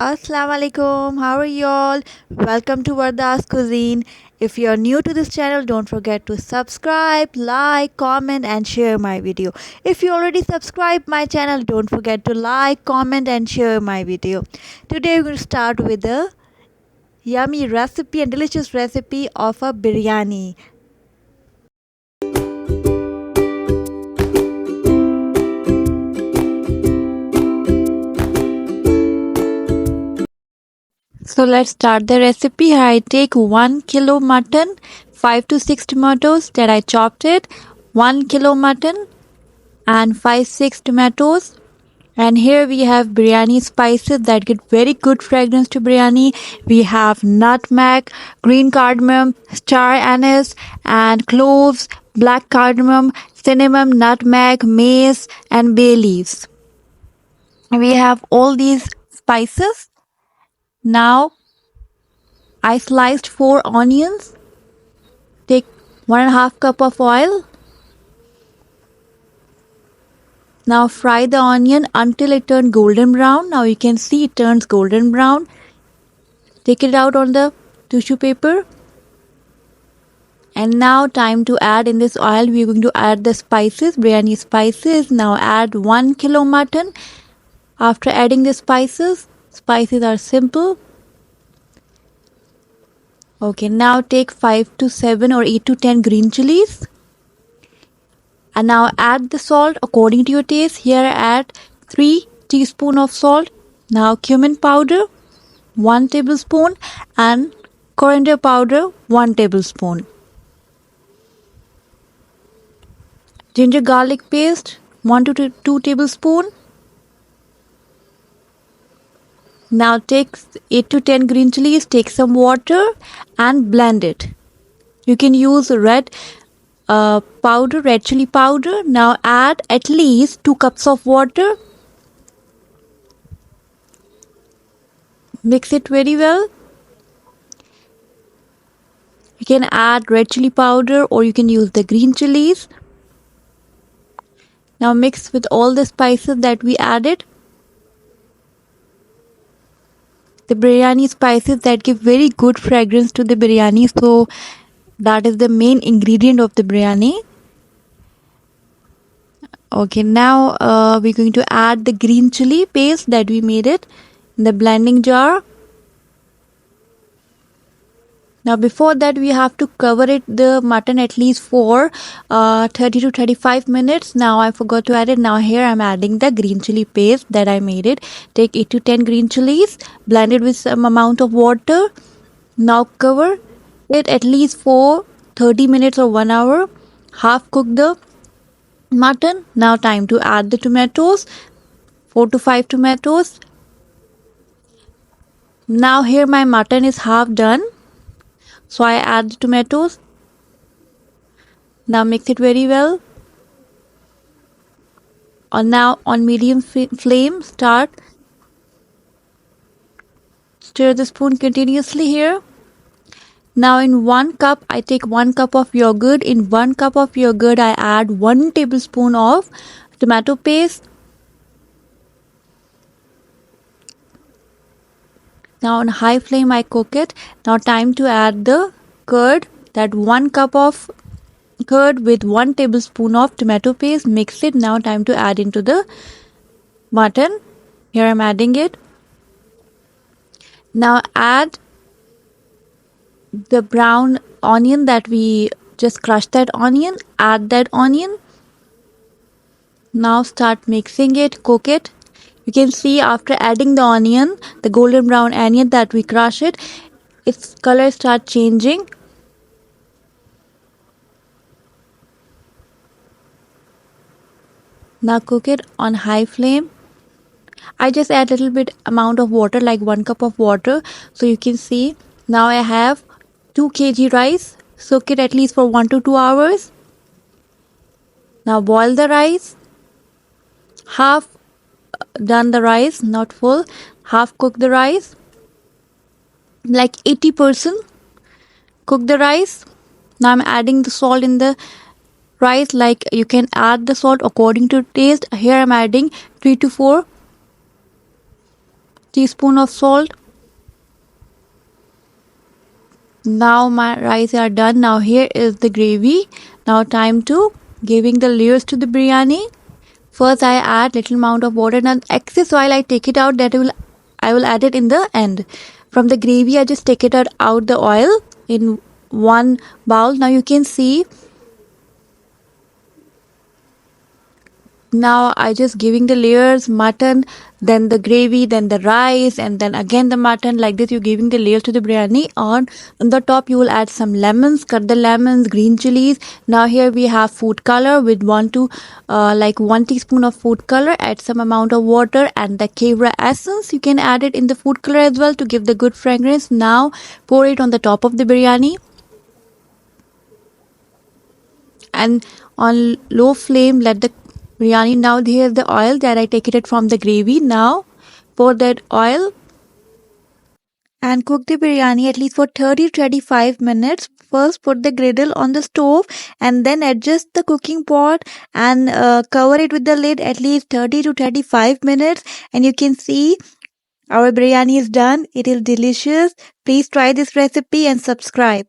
Assalamu alaikum. How are you all? Welcome to Varda's Cuisine. If you're new to this channel, don't forget to subscribe, like, comment, and share my video. If you already subscribed my channel, don't forget to like, comment, and share my video. Today we're going to start with a yummy recipe and delicious recipe of a biryani. So let's start the recipe. Here I take 1 kilo mutton, 5 to 6 tomatoes that I chopped it, 1 kilo mutton and 5-6 tomatoes. And here we have biryani spices that get very good fragrance to biryani. We have nutmeg, green cardamom, star anise and cloves, black cardamom, cinnamon, nutmeg, mace and bay leaves. We have all these spices. Now I sliced 4 onions. Take 1.5 cup of oil. Now fry the onion until it turns golden brown. Now you can see it turns golden brown. Take it out on the tissue paper. And now time to add in this oil. We are going to add the spices, biryani spices. Now add 1 kilo mutton. After adding the spices are simple. Okay, now take 5 to 7 or 8 to 10 green chilies. And now add the salt according to your taste. Here add 3 teaspoons of salt. Now cumin powder 1 tablespoon and coriander powder 1 tablespoon. Ginger garlic paste 1 to 2 tablespoons. Now take 8 to 10 green chilies, take some water and blend it. You can use red chili powder. Now add at least 2 cups of water. Mix it very well. You can add red chili powder or you can use the green chilies. Now mix with all the spices that we added. The biryani spices that give very good fragrance to the biryani, so that is the main ingredient of the biryani. Okay, now we're going to add the green chili paste that we made it in the blending jar. Now before that we have to cover the mutton at least for 30 to 35 minutes. Now I forgot to add it. Now here I'm adding the green chili paste that I made it. Take 8 to 10 green chilies, blend it with some amount of water. Now cover it at least for 30 minutes or 1 hour. Half cook the mutton. Now time to add the tomatoes, 4 to 5 tomatoes. Now here my mutton is half done. So I add the tomatoes. Now mix it very well. Now on medium flame stir the spoon continuously here. Now in 1 cup I take 1 cup of yogurt. In 1 cup of yogurt I add 1 tablespoon of tomato paste. Now on high flame I cook it. Now time to add the curd. That 1 cup of curd with 1 tablespoon of tomato paste. Mix it. Now time to add into the mutton. Here I'm adding it. Now add the brown onion that we just crushed that onion. Add that onion. Now start mixing it. Cook it. You can see after adding the onion, the golden brown onion that we crush it, its color start changing. Now cook it on high flame. I just add a little bit amount of water, like 1 cup of water. So you can see now I have 2 kg rice. Soak it at least for 1 to 2 hours. Now boil the rice. Half done the rice, not full. Half cook the rice, like 80% cook the rice. Now I'm adding the salt in the rice. Like you can add the salt according to taste. Here I'm adding 3 to 4 teaspoon of salt. Now my rice are done. Now here is the gravy. Now time to giving the layers to the biryani. First I add little amount of water and excess oil I take it out. I will add it in the end. From the gravy I just take it out the oil in one bowl. Now you can see. Now I just giving the layers, mutton, then the gravy, then the rice, and then again the mutton. Like this, you're giving the layers to the biryani. On the top, you will add some lemons, cut the lemons, green chilies. Now here we have food color with 1 teaspoon of food color. Add some amount of water and the kevra essence. You can add it in the food color as well to give the good fragrance. Now pour it on the top of the biryani. And on low flame let the biryani. Now here's the oil that I take it from the gravy. Now pour that oil and cook the biryani at least for 30 to 35 minutes. First put the griddle on the stove and then adjust the cooking pot and cover it with the lid at least 30 to 35 minutes, and you can see our biryani is done. It is delicious. Please try this recipe and subscribe.